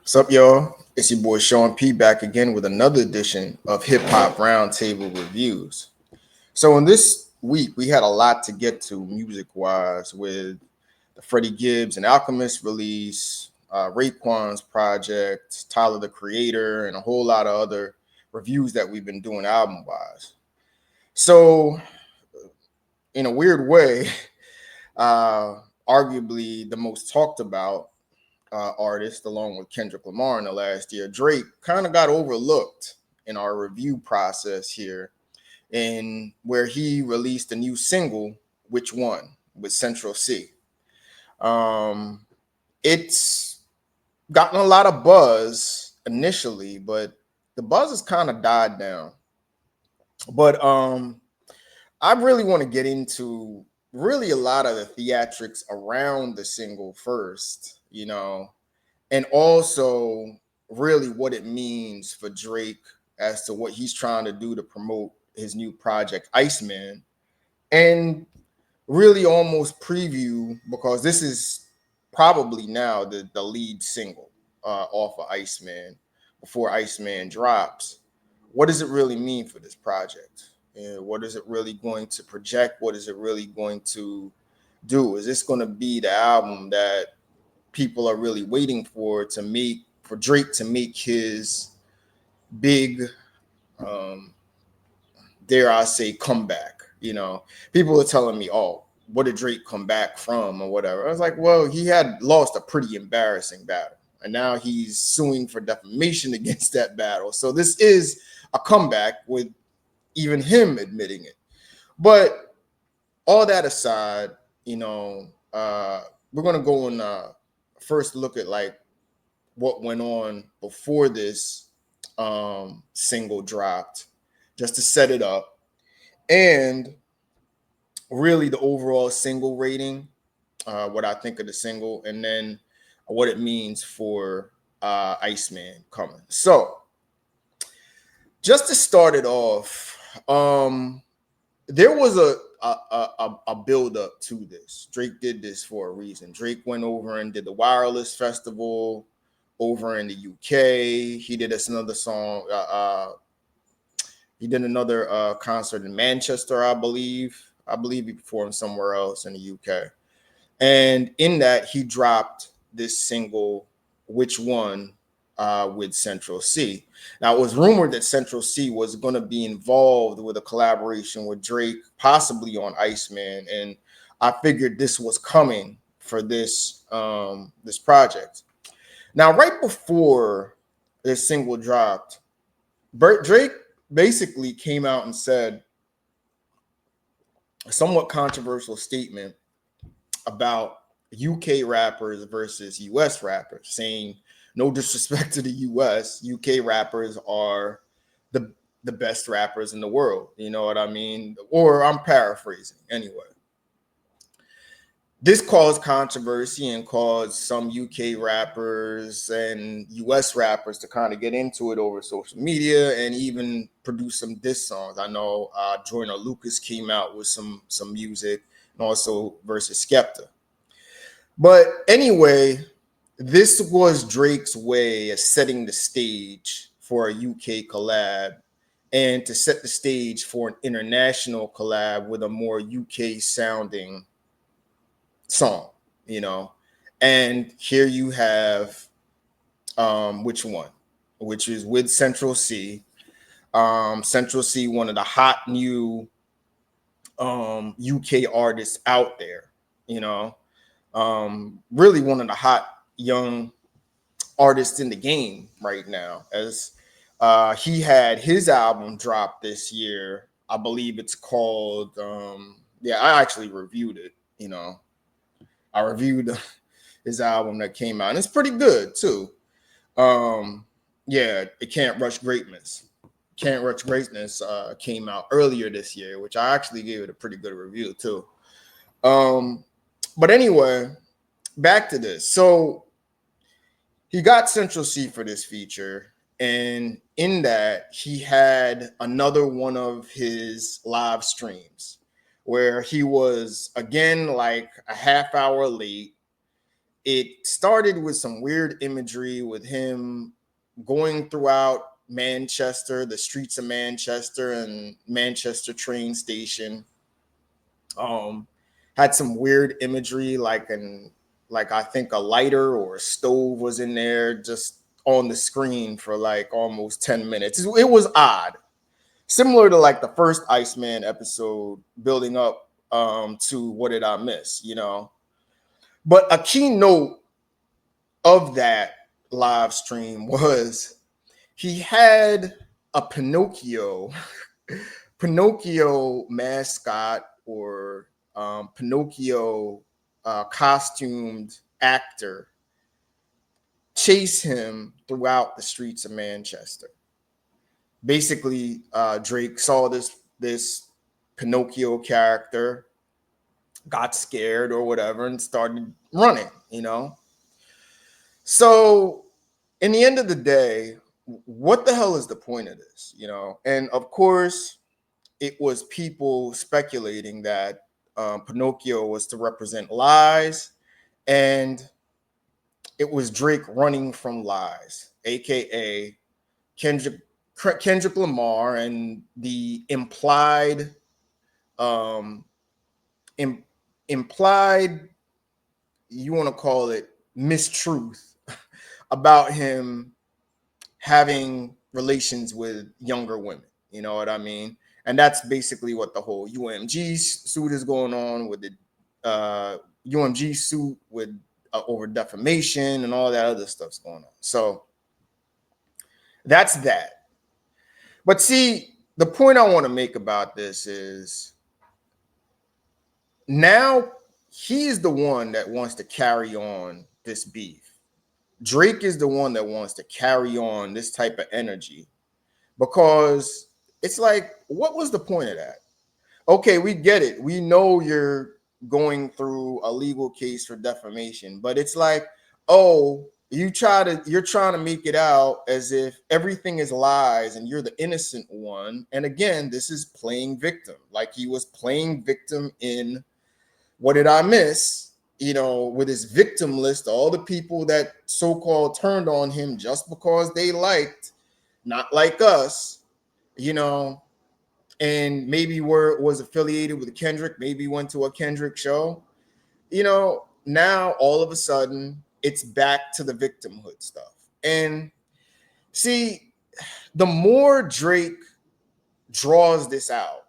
What's up, y'all? It's your boy Sean P back again with another edition of Hip Hop Roundtable Reviews. So, in this week, we had a lot to get to music wise with the Freddie Gibbs and Alchemist release, Raekwon's project, Tyler the Creator, and a whole lot of other reviews that we've been doing album wise. So, in a weird way, uh, arguably the most talked about artist, along with Kendrick Lamar in the last year, Drake kind of got overlooked in our review process here, in where he released a new single, "Which One," with Central C. Um, it's gotten a lot of buzz initially, but the buzz has kind of died down. But I really want to get into really a lot of the theatrics around the single first, and also really what it means for Drake as to what he's trying to do to promote his new project, Iceman, and really almost preview, because this is probably now the lead single off of Iceman before Iceman drops. What does it really mean for this project? And what is it really going to project? What is it really going to do? Is this going to be the album that people are really waiting for Drake to make his big, um, dare I say, comeback? People are telling me, "Oh, what did Drake come back from or whatever?" I was like, "Well, he had lost a pretty embarrassing battle, and now he's suing for defamation against that battle. So this is a comeback with even him admitting it." But all that aside, we're gonna go and first look at like what went on before this single dropped, just to set it up, and really the overall single rating, what I think of the single, and then what it means for Iceman coming. So, just to start it off, there was a build up to this. Drake did this for a reason. Drake went over and did the Wireless Festival over in the UK. He did us another song. He did another concert in Manchester, I believe. I believe he performed somewhere else in the UK. And in that, he dropped this single, "Which One," with Central C. Now, it was rumored that Central C was going to be involved with a collaboration with Drake, possibly on Iceman, and I figured this was coming for this project. Now, right before this single dropped, Drake basically came out and said a somewhat controversial statement about UK rappers versus US rappers, saying, no disrespect to the US, UK rappers are the the best rappers in the world. You know what I mean? Or I'm paraphrasing anyway. This caused controversy and caused some UK rappers and US rappers to kind of get into it over social media and even produce some diss songs. I know Joyner Lucas came out with some music, and also versus Skepta. But anyway, this was Drake's way of setting the stage for a UK collab and to set the stage for an international collab with a more UK sounding song, you know. And here you have "Which One," which is with Central C. Central C, one of the hot new UK artists out there, you know. Really one of the hot young artists in the game right now, as he had his album drop this year. I believe it's called yeah, I actually reviewed it, you know. I reviewed his album that came out, and it's pretty good too. Yeah, it Can't Rush Greatness. Can't Rush Greatness came out earlier this year, which I actually gave it a pretty good review too. But anyway, back to this. So he got Central C for this feature, and in that he had another one of his live streams where he was again like a half hour late. it started with some weird imagery with him going throughout Manchester, the streets of Manchester and Manchester train station. Um, had some weird imagery, like I think a lighter or a stove was in there just on the screen for like almost 10 minutes. It was odd, similar to like the first Iceman episode, building up to What Did I Miss, you know? But a keynote of that live stream was he had a Pinocchio mascot or Pinocchio costumed actor chase him throughout the streets of Manchester. Basically, Drake saw this Pinocchio character, got scared or whatever, and started running. You know, so in the end of the day, what the hell is the point of this? You know, and of course, it was people speculating that Pinocchio was to represent lies, and it was Drake running from lies, aka Kendrick Kendrick Lamar, and the um, Im- implied, you want to call it mistruth about him having relations with younger women. You know what I mean? And that's basically what the whole UMG suit is going on with the UMG suit with over defamation and all that other stuff's going on. So that's that. But see, the point I want to make about this is now he is the one that wants to carry on this beef. Drake is the one that wants to carry on this type of energy because it's like, what was the point of that? Okay, we get it. We know you're going through a legal case for defamation, but it's like, oh, you're trying to make it out as if everything is lies and you're the innocent one. And again, this is playing victim, like he was playing victim in What Did I Miss? You know, with his victim list, all the people that so-called turned on him just because they liked, not like us, you know, and maybe was affiliated with Kendrick, maybe went to a Kendrick show, you know, now all of a sudden it's back to the victimhood stuff. And see, the more Drake draws this out,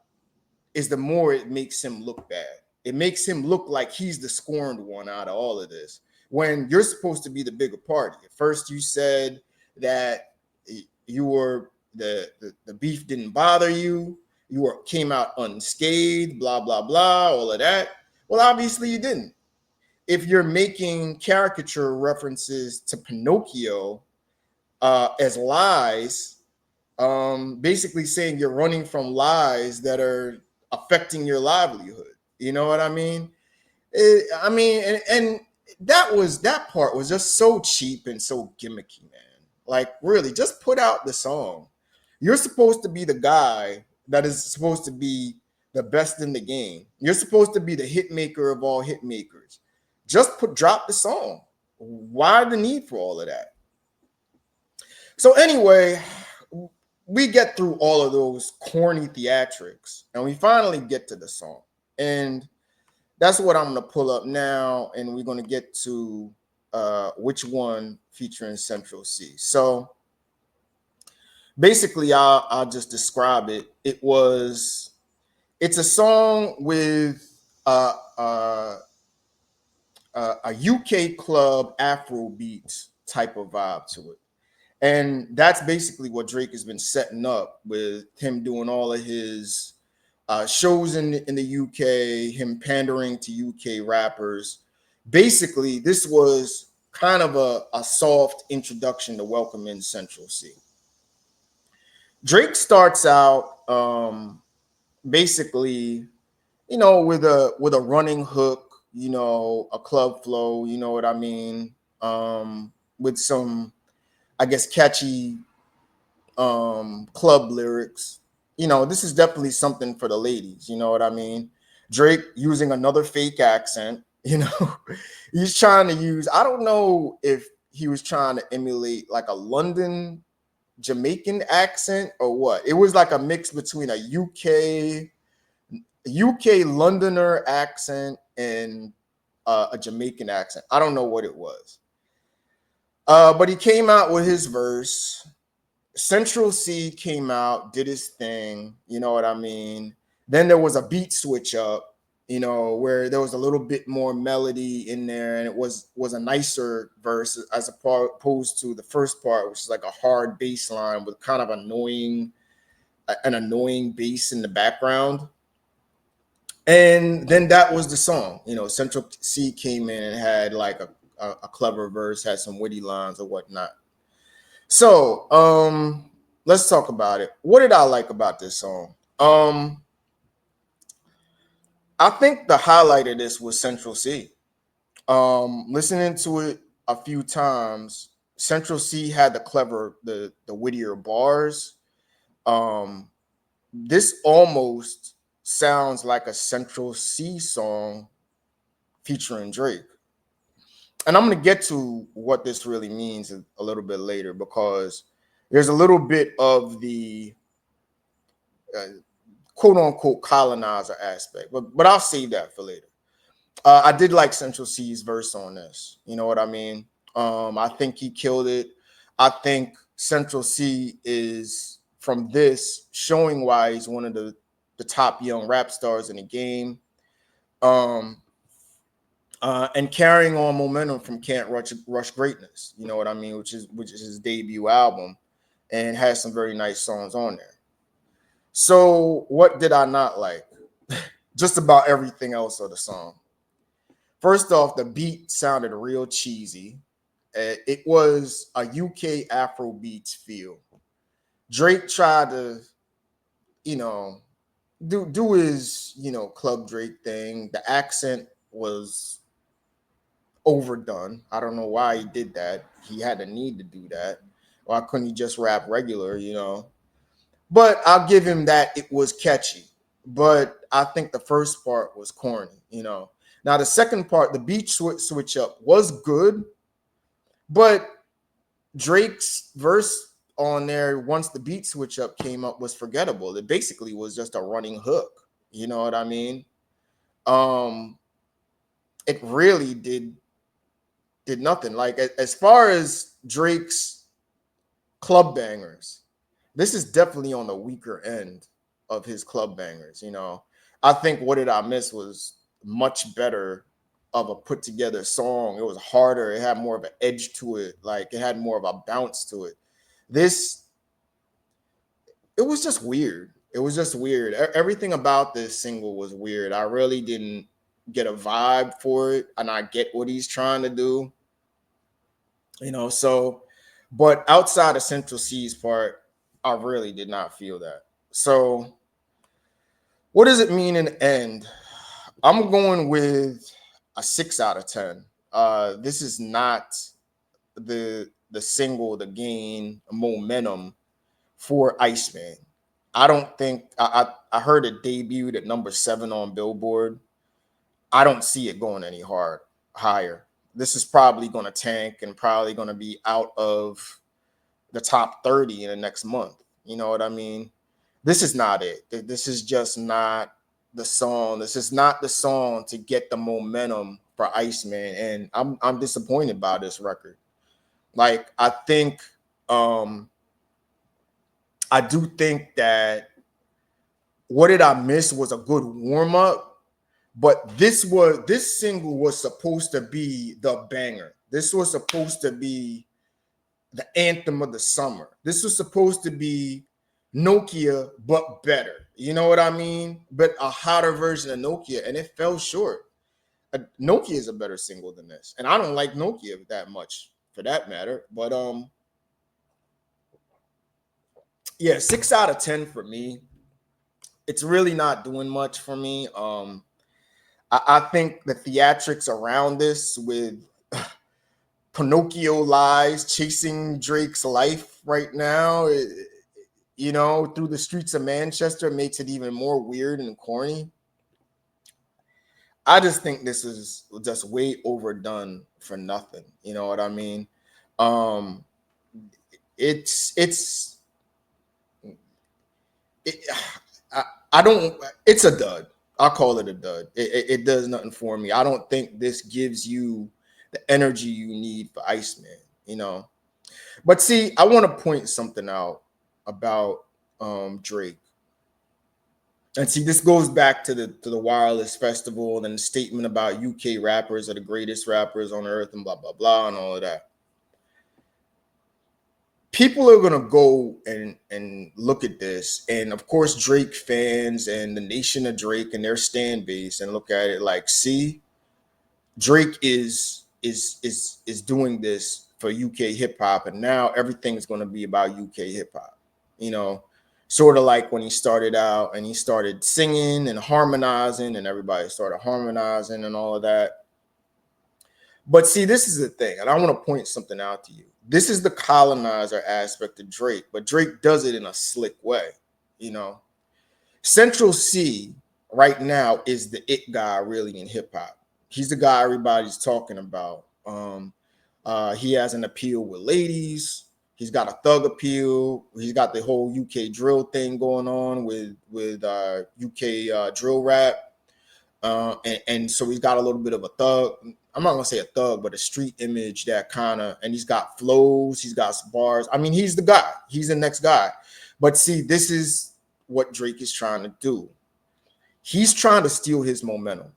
is the more it makes him look bad. It makes him look like he's the scorned one out of all of this when you're supposed to be the bigger party. At first, you said that you were the beef didn't bother you. Came out unscathed, blah blah blah, all of that. Well, obviously you didn't. If you're making caricature references to Pinocchio as lies, basically saying you're running from lies that are affecting your livelihood. You know what I mean? And that part was just so cheap and so gimmicky, man. Like, really, just put out the song. You're supposed to be the guy that is supposed to be the best in the game. You're supposed to be the hit maker of all hit makers. Just drop the song. Why the need for all of that? So anyway, we get through all of those corny theatrics and we finally get to the song. And that's what I'm going to pull up now. And we're going to get to Which One featuring Central C. So basically, I'll just describe it. It's a song with a UK club Afrobeat type of vibe to it. And that's basically what Drake has been setting up with him doing all of his shows in the UK, him pandering to UK rappers. Basically, this was kind of a soft introduction to welcome in Central C. Drake starts out basically, you know, with a running hook, you know, a club flow, you know what I mean, with some, I guess, catchy club lyrics. You know, this is definitely something for the ladies, you know what I mean? Drake using another fake accent, You know, he's trying to use, I don't know if he was trying to emulate like a London Jamaican accent or what. It was like a mix between a UK Londoner accent and a Jamaican accent. I don't know what it was. But he came out with his verse. Central C came out, did his thing. You know what I mean? Then there was a beat switch up, you know, where there was a little bit more melody in there, and it was a nicer verse as opposed to the first part, which is like a hard bass line with kind of an annoying bass in the background. And then that was the song. You know, Central C came in and had like a clever verse, had some witty lines or whatnot. So let's talk about it. What did I like about this song? I think the highlight of this was Central C. Listening to it a few times, Central C had the wittier bars. Um, this almost sounds like a Central C song featuring Drake. And I'm going to get to what this really means a little bit later, because there's a little bit of the uh, quote unquote colonizer aspect, but I'll save that for later. I did like Central C's verse on this. You know what I mean? I think he killed it. I think Central C is, from this, showing why he's one of the top young rap stars in the game. Um, and carrying on momentum from Can't Rush Greatness. You know what I mean? Which is his debut album, and has some very nice songs on there. So what did I not like? Just about everything else of the song. First off, the beat sounded real cheesy. It was a UK Afro beats feel. Drake tried to, you know, do his, Club Drake thing. The accent was overdone. I don't know why he did that. He had a need to do that. Why couldn't he just rap regular? But I'll give him that it was catchy. But I think the first part was corny. Now the second part, the beat switch up was good, but Drake's verse on there, once the beat switch up came up, was forgettable. It basically was just a running hook. You know what I mean? Um, it really did nothing. Like, as far as Drake's club bangers, this is definitely on the weaker end of his club bangers. I think What Did I Miss was much better of a put together song. It was harder. It had more of an edge to it. Like, it had more of a bounce to it. This, it was just weird. It was just weird. Everything about this single was weird. I really didn't get a vibe for it, and I get what he's trying to do. So, but outside of Central C's part, I really did not feel that. So, what does it mean in the end? I'm going with a 6 out of 10. This is not the single to gain momentum for Iceman. I don't think I heard it debuted at number 7 on Billboard. I don't see it going any higher. This is probably going to tank and probably going to be out of the top 30 in the next month. You know what I mean? This is not it. This is just not the song. This is not the song to get the momentum for Iceman, and I'm disappointed by this record. Like, I do think that What Did I Miss was a good warm up, but this single was supposed to be the banger. This was supposed to be the anthem of the summer. This was supposed to be Nokia, but better. You know what I mean? But a hotter version of Nokia, and it fell short. Nokia is a better single than this, and I don't like Nokia that much, for that matter. But yeah, 6 out of 10 for me. It's really not doing much for me. I think the theatrics around this, with Pinocchio lies chasing Drake's life right now, through the streets of Manchester, makes it even more weird and corny. I just think this is just way overdone for nothing. You know what I mean? Um, it's it, I, I don't. It's a dud. I'll call it a dud. It does nothing for me. I don't think this gives you the energy you need for Iceman. You know, but see, I want to point something out about Drake. And see, this goes back to the Wireless Festival and the statement about UK rappers are the greatest rappers on earth and blah blah blah and all of that. People are gonna go and look at this, and of course Drake fans and the nation of Drake and their stand base, and look at it like, see, Drake is doing this for UK hip hop, and now everything's gonna be about UK hip hop. You know, sort of like when he started out and he started singing and harmonizing, and everybody started harmonizing and all of that. But see, this is the thing, and I want to point something out to you. This is the colonizer aspect of Drake, but Drake does it in a slick way. You know, Central C right now is the it guy really in hip hop. He's the guy everybody's talking about. He has an appeal with ladies. He's got a thug appeal. He's got the whole UK drill thing going on with UK drill rap. And so he's got a little bit of a thug. I'm not gonna say a thug, but a street image that kind of, and he's got flows, he's got bars. I mean, he's the guy, he's the next guy. But see, this is what Drake is trying to do. He's trying to steal his momentum.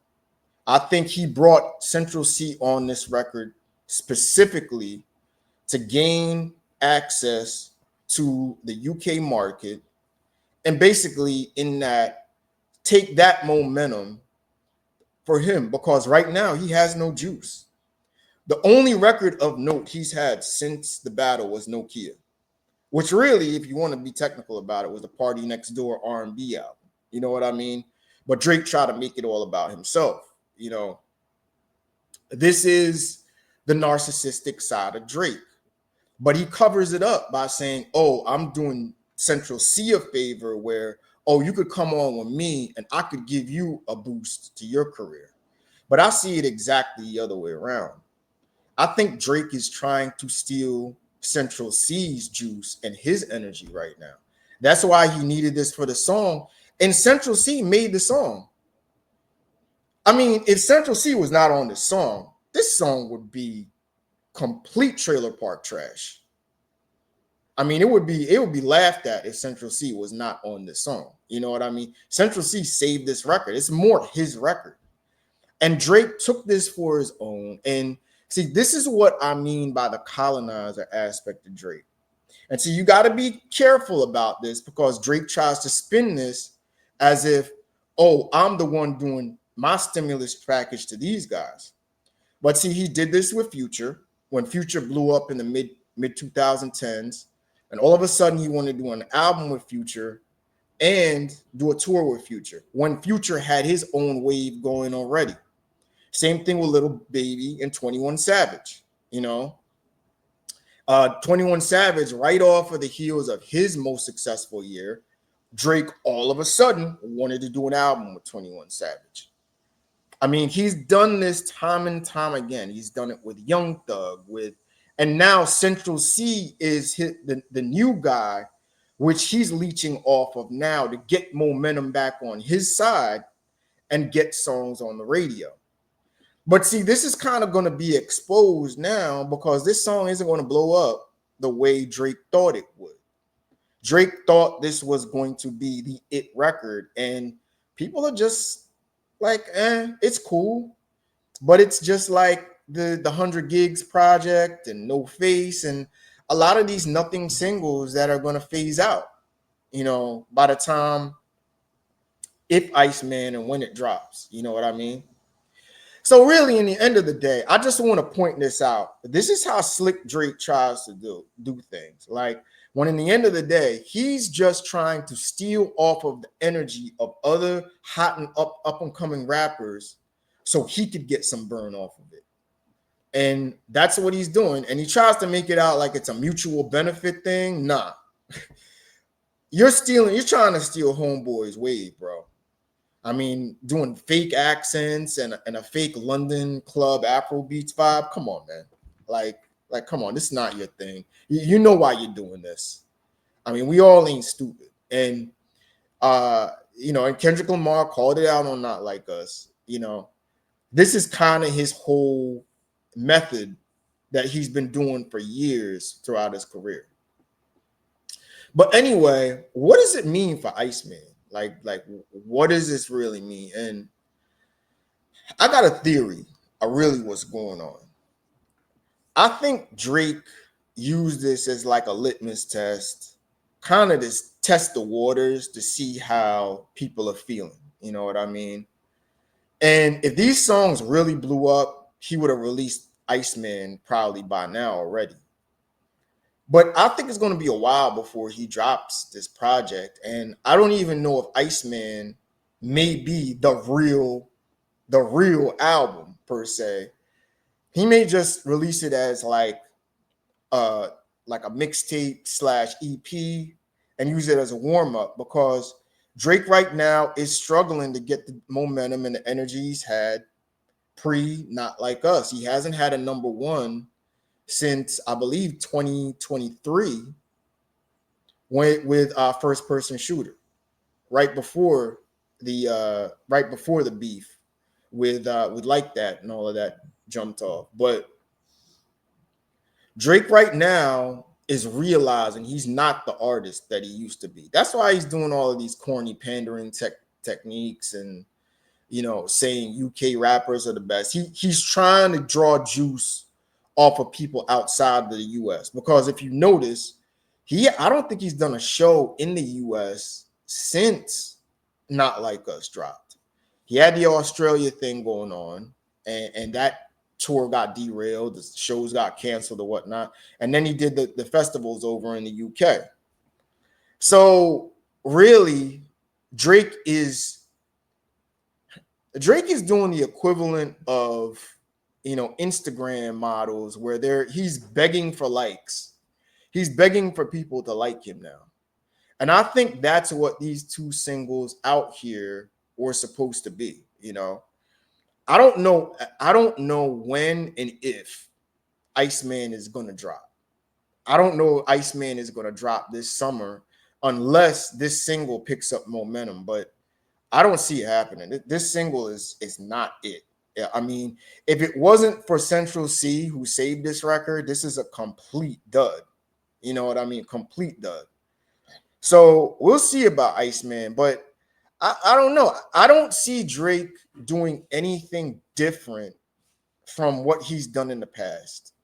I think he brought Central C on this record specifically to gain access to the UK market, and basically in that take that momentum for him, because right now he has no juice. The only record of note he's had since the battle was Nokia, which really, if you want to be technical about it, was the Party Next Door R&B album. You know what I mean? But Drake tried to make it all about himself. You know, this is the narcissistic side of Drake, but he covers it up by saying, oh, I'm doing Central C a favor where, oh, you could come on with me and I could give you a boost to your career. But I see it exactly the other way around. I think Drake is trying to steal Central C's juice and his energy right now. That's why he needed this for the song. And Central C made the song. I mean, if Central C was not on this song would be complete trailer park trash. I mean, it would be laughed at if Central C was not on this song. You know what I mean? Central C saved this record. It's more his record. And Drake took this for his own. And see, this is what I mean by the colonizer aspect of Drake. And so you got to be careful about this, because Drake tries to spin this as if, oh, I'm the one doing my stimulus package to these guys. But see, he did this with Future when Future blew up in the mid 2010s. And all of a sudden, he wanted to do an album with Future and do a tour with Future when Future had his own wave going already. Same thing with Little Baby and 21 Savage. You know, 21 Savage, right off of the heels of his most successful year, Drake all of a sudden wanted to do an album with 21 Savage. I mean, he's done this time and time again. He's done it with Young Thug, and now Central C is the new guy, which he's leeching off of now to get momentum back on his side and get songs on the radio. But see, this is kind of going to be exposed now, because this song isn't going to blow up the way Drake thought it would. Drake thought this was going to be the it record, and people are just like, it's cool. But it's just like the 100 Gigs project and No Face and a lot of these nothing singles that are going to phase out, you know, by the time if Iceman and when it drops. You know what I mean? So really, in the end of the day, I just want to point this out. This is how slick Drake tries to do things. Like, when in the end of the day, he's just trying to steal off of the energy of other hot and up and coming rappers so he could get some burn off of it. And that's what he's doing. And he tries to make it out like it's a mutual benefit thing. Nah. You're trying to steal Homeboy's wave, bro. I mean, doing fake accents and a fake London club Afro beats vibe. Come on, man. Come on. This is not your thing. You know why you're doing this. I mean, we all ain't stupid. And and Kendrick Lamar called it out on Not Like Us. This is kind of his whole method that he's been doing for years throughout his career. But anyway, what does it mean for Iceman? Like, what does this really mean? And I got a theory of really what's going on. I think Drake used this as like a litmus test, kind of to test the waters to see how people are feeling. You know what I mean? And if these songs really blew up, he would have released Iceman probably by now already. But I think it's going to be a while before he drops this project. And I don't even know if Iceman may be the real album per se. He may just release it as like a mixtape / EP and use it as a warm-up, because Drake right now is struggling to get the momentum and the energy he's had pre Not Like Us. He hasn't had a number one since I believe 2023 with First Person Shooter, right before the beef with Like That and all of that jumped off. But Drake right now is realizing he's not the artist that he used to be. That's why he's doing all of these corny pandering techniques and saying UK rappers are the best. He's trying to draw juice off of people outside of the US, because if you notice, I don't think he's done a show in the US since Not Like Us dropped. He had the Australia thing going on, and that tour got derailed, the shows got canceled or whatnot, and then he did the festivals over in the UK. So really, Drake is doing the equivalent of Instagram models, where he's begging for likes. He's begging for people to like him now. And I think that's what these two singles out here were supposed to be. I don't know when and if Iceman is going to drop. I don't know if Iceman is going to drop this summer unless this single picks up momentum, but I don't see it happening. This single is not it. I mean, if it wasn't for Central C, who saved this record, this is a complete dud. You know what I mean? Complete dud. So we'll see about Iceman, but I don't know. I don't see Drake doing anything different from what he's done in the past.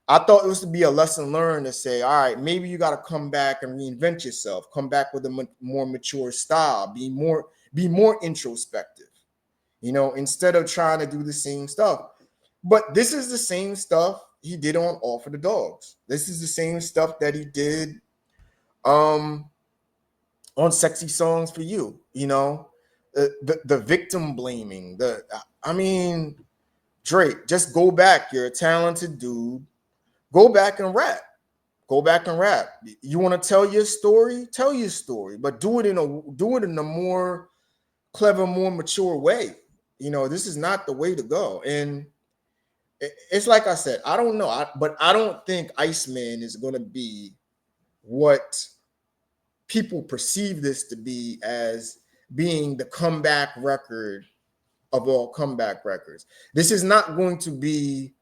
I thought it was to be a lesson learned to say, all right, maybe you got to come back and reinvent yourself, come back with a more mature style, be more introspective, instead of trying to do the same stuff. But this is the same stuff he did on All for the Dogs. This is the same stuff that he did on Sexy Songs for You, the victim blaming, Drake, just go back. You're a talented dude. Go back and rap. Go back and rap. You want to tell your story? Tell your story, but do it in a more clever, more mature way. This is not the way to go. And it's like I said, I don't know, but I don't think Iceman is going to be what people perceive this to be, as being the comeback record of all comeback records. This is not going to be,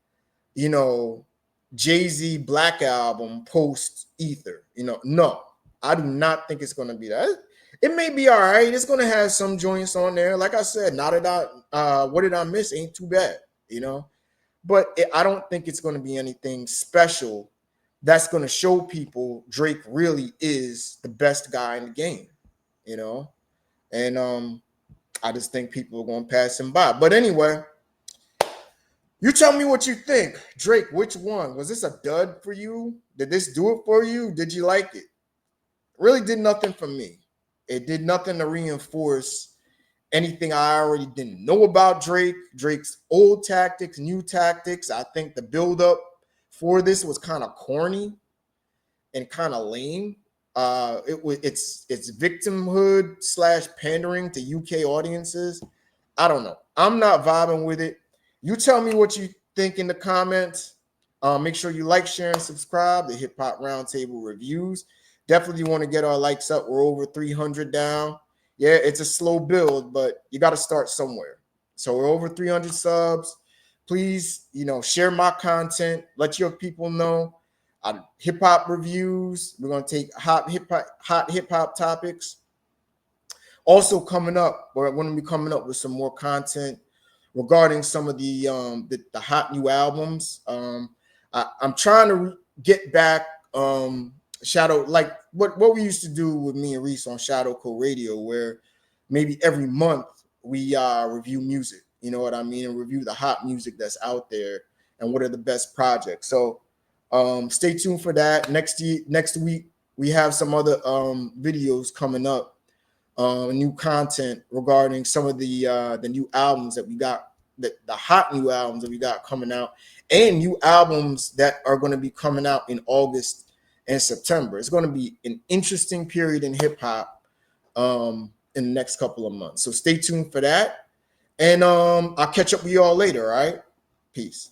Jay-Z Black Album post Ether. No, I do not think it's going to be that. It may be all right. It's going to have some joints on there. Like I said, What Did I Miss ain't too bad, but I don't think it's going to be anything special that's going to show people Drake really is the best guy in the game, and I just think people are going to pass him by. But anyway, you tell me what you think. Drake, which one? Was this a dud for you? Did this do it for you? Did you like it? Really did nothing for me. It did nothing to reinforce anything I already didn't know about Drake. Drake's old tactics, new tactics. I think the buildup for this was kind of corny and kind of lame. it's victimhood slash pandering to UK audiences. I don't know. I'm not vibing with it. You tell me what you think in the comments. Make sure you like, share, and subscribe to Hip Hop Roundtable Reviews. Definitely want to get our likes up. We're over 300 down. Yeah, it's a slow build, but you got to start somewhere. So we're over 300 subs. Please, share my content. Let your people know. Hip hop reviews. We're gonna take hot hip hop topics. Also coming up, we're going to be coming up with some more content regarding some of the hot new albums. I'm trying to get back Shadow, like what we used to do with me and Reese on Shadow Code Radio, where maybe every month we review music. You know what I mean, and review the hot music that's out there and what are the best projects. So stay tuned for that. Next week we have some other videos coming up, new content regarding some of the new albums that we got, the hot new albums that we got coming out, and new albums that are going to be coming out in August and September. It's going to be an interesting period in hip hop in the next couple of months. So stay tuned for that. And I'll catch up with you all later. All right. Peace.